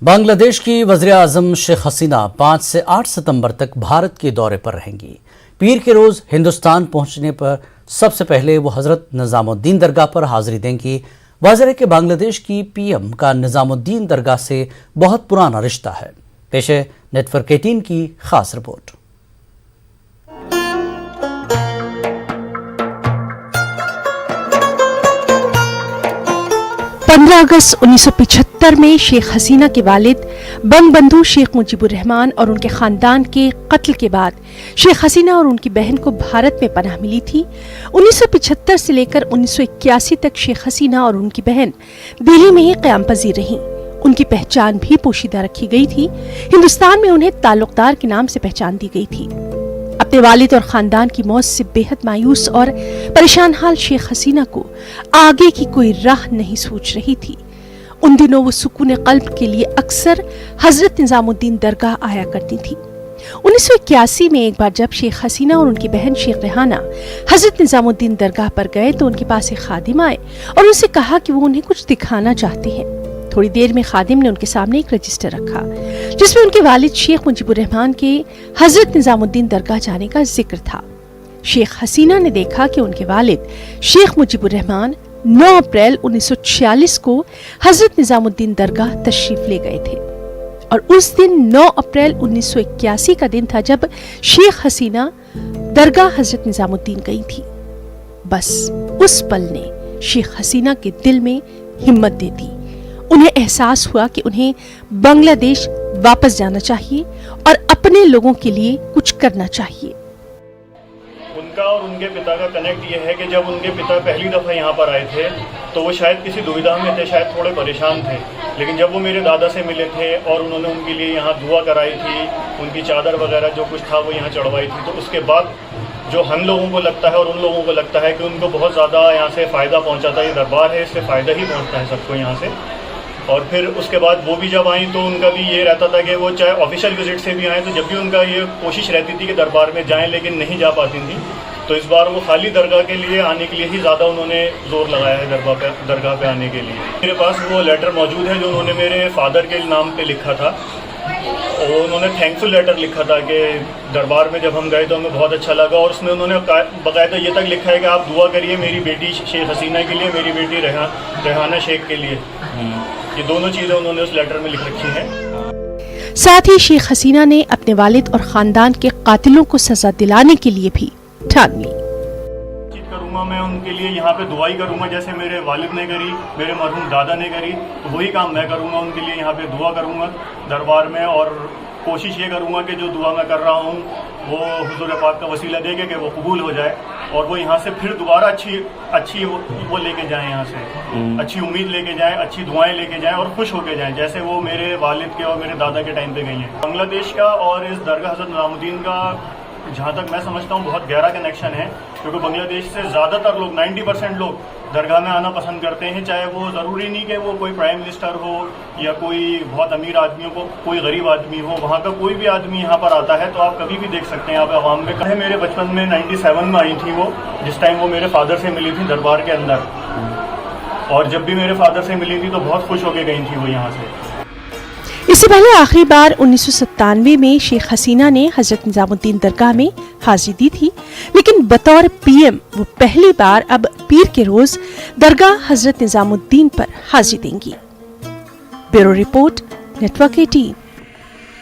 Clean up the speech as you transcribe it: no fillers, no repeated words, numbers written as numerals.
بنگلہ دیش کی وزیر اعظم شیخ حسینہ 5 سے 8 ستمبر تک بھارت کے دورے پر رہیں گی۔ پیر کے روز ہندوستان پہنچنے پر سب سے پہلے وہ حضرت نظام الدین درگاہ پر حاضری دیں گی۔ واضح ہے کہ بنگلہ دیش کی پی ایم کا نظام الدین درگاہ سے بہت پرانا رشتہ ہے۔ پیش ہے نیٹ ورک 18 کی خاص رپورٹ۔ 15 اگست 1975 میں شیخ حسینہ کے والد بنگ بندھو شیخ مجیب الرحمان اور ان کے خاندان کے قتل کے بعد شیخ حسینہ اور ان کی بہن کو بھارت میں پناہ ملی تھی۔ 1975 سے لے کر 1981 تک شیخ حسینہ اور ان کی بہن دہلی میں ہی قیام پذیر رہیں۔ ان کی پہچان بھی پوشیدہ رکھی گئی تھی۔ ہندوستان میں انہیں تعلق دار کے نام سے پہچان دی گئی تھی۔ اپنے والد اور خاندان کی موت سے بے حد مایوس اور پریشان حال شیخ حسینہ کو آگے کی کوئی راہ نہیں سوچ رہی تھی۔ ان دنوں وہ سکون قلب کے لیے اکثر حضرت نظام الدین درگاہ آیا کرتی تھی۔ 1981 میں ایک بار جب شیخ حسینہ اور ان کی بہن شیخ ریحانہ حضرت نظام الدین درگاہ پر گئے تو ان کے پاس ایک خادم آئے اور ان سے کہا کہ وہ انہیں کچھ دکھانا چاہتے ہیں۔ تھوڑی دیر میں خادم نے ان کے سامنے ایک رجسٹر رکھا جس میں ان کے والد شیخ مجیب الرحمان کے حضرت نظام الدین درگاہ جانے کا ذکر تھا۔ شیخ حسینہ نے دیکھا کہ ان کے والد شیخ مجیب الرحمان 9 اپریل 1946 کو حضرت نظام الدین درگاہ تشریف لے گئے تھے اور اس دن 9 اپریل 1981 کا دن تھا جب شیخ حسینہ درگاہ حضرت نظام الدین گئی تھی۔ بس اس پل نے شیخ حسینہ کے دل میں ہمت دے دی۔ انہیں احساس ہوا کہ انہیں بنگلہ دیش واپس جانا چاہیے اور اپنے لوگوں کے لیے کچھ کرنا چاہیے۔ ان کا اور ان کے پتا کا کنیکٹ یہ ہے کہ جب ان کے پتا پہلی دفعہ یہاں پر آئے تھے تو وہ شاید کسی دویدھا میں تھے، شاید تھوڑے پریشان تھے، لیکن جب وہ میرے دادا سے ملے تھے اور انہوں نے ان کے لیے یہاں دعا کرائی تھی، ان کی چادر وغیرہ جو کچھ تھا وہ یہاں چڑھوائی تھی، تو اس کے بعد جو ہم لوگوں کو لگتا ہے اور ان لوگوں کو لگتا ہے کہ ان کو بہت زیادہ یہاں سے فائدہ پہنچاتا ہے، یہ دربار ہے اس سے فائدہ ہی پہنچتا ہے سب کو یہاں سے۔ اور پھر اس کے بعد وہ بھی جب آئیں تو ان کا بھی یہ رہتا تھا کہ وہ چاہے آفیشیل وزٹ سے بھی آئیں تو جب بھی ان کا یہ کوشش رہتی تھی کہ دربار میں جائیں لیکن نہیں جا پاتی تھیں، تو اس بار وہ خالی درگاہ کے لیے آنے کے لیے ہی زیادہ انہوں نے زور لگایا ہے درگاہ پہ آنے کے لیے۔ میرے پاس وہ لیٹر موجود ہے جو انہوں نے میرے فادر کے نام پہ لکھا تھا، اور انہوں نے تھینکفل لیٹر لکھا تھا کہ دربار میں جب ہم گئے تو ہمیں بہت اچھا لگا، اور اس میں انہوں نے باقاعدہ یہ تک لکھا ہے کہ آپ دعا کریے میری بیٹی شیخ حسینہ کے لیے، میری بیٹی ریحانہ شیخ کے لیے۔ یہ دونوں چیزیں انہوں نے اس لیٹر میں لکھ رکھی ہیں۔ ساتھ ہی شیخ حسینہ نے اپنے والد اور خاندان کے قاتلوں کو سزا دلانے کے لیے بھی ٹھان لی۔ کروں گا میں ان کے لیے یہاں پہ دعائی کروں گا، جیسے میرے والد نے کری، میرے مرحوم دادا نے کری، تو وہی کام میں کروں گا، ان کے لیے یہاں پہ دعا کروں گا دربار میں، اور کوشش یہ کروں گا کہ جو دعا میں کر رہا ہوں وہ حضور پاک کا وسیلہ دے کے کہ وہ قبول ہو جائے، اور وہ یہاں سے پھر دوبارہ اچھی وہ لے کے جائیں، یہاں سے اچھی امید لے کے جائیں، اچھی دعائیں لے کے جائیں اور خوش ہو کے جائیں، جیسے وہ میرے والد کے اور میرے دادا کے ٹائم پہ گئی ہیں۔ بنگلہ دیش کا اور اس درگاہ حضرت نظام الدین کا جہاں تک میں سمجھتا ہوں بہت گہرا کنیکشن ہے، کیونکہ بنگلہ دیش سے زیادہ تر لوگ 90% لوگ درگاہ میں آنا پسند کرتے ہیں، چاہے وہ ضروری نہیں کہ وہ کوئی پرائم منسٹر ہو یا کوئی بہت امیر آدمی ہو، کوئی غریب آدمی ہو، وہاں کا کوئی بھی آدمی یہاں پر آتا ہے تو آپ کبھی بھی دیکھ سکتے ہیں، آپ عوام میں کہیں۔ میرے بچپن میں 97 میں آئی تھی وہ، جس ٹائم وہ میرے فادر سے ملی تھی دربار کے اندر، اور جب بھی میرے فادر سے ملی تھی تو بہت خوش ہو کے گئی تھی وہ یہاں سے۔ اس سے پہلے آخری بار 1997 میں شیخ حسینہ نے حضرت نظام الدین درگاہ میں حاضری دی تھی، لیکن بطور پی ایم وہ پہلی بار اب پیر کے روز درگاہ حضرت نظام الدین پر حاضری دیں گی۔ Bureau report, network 18۔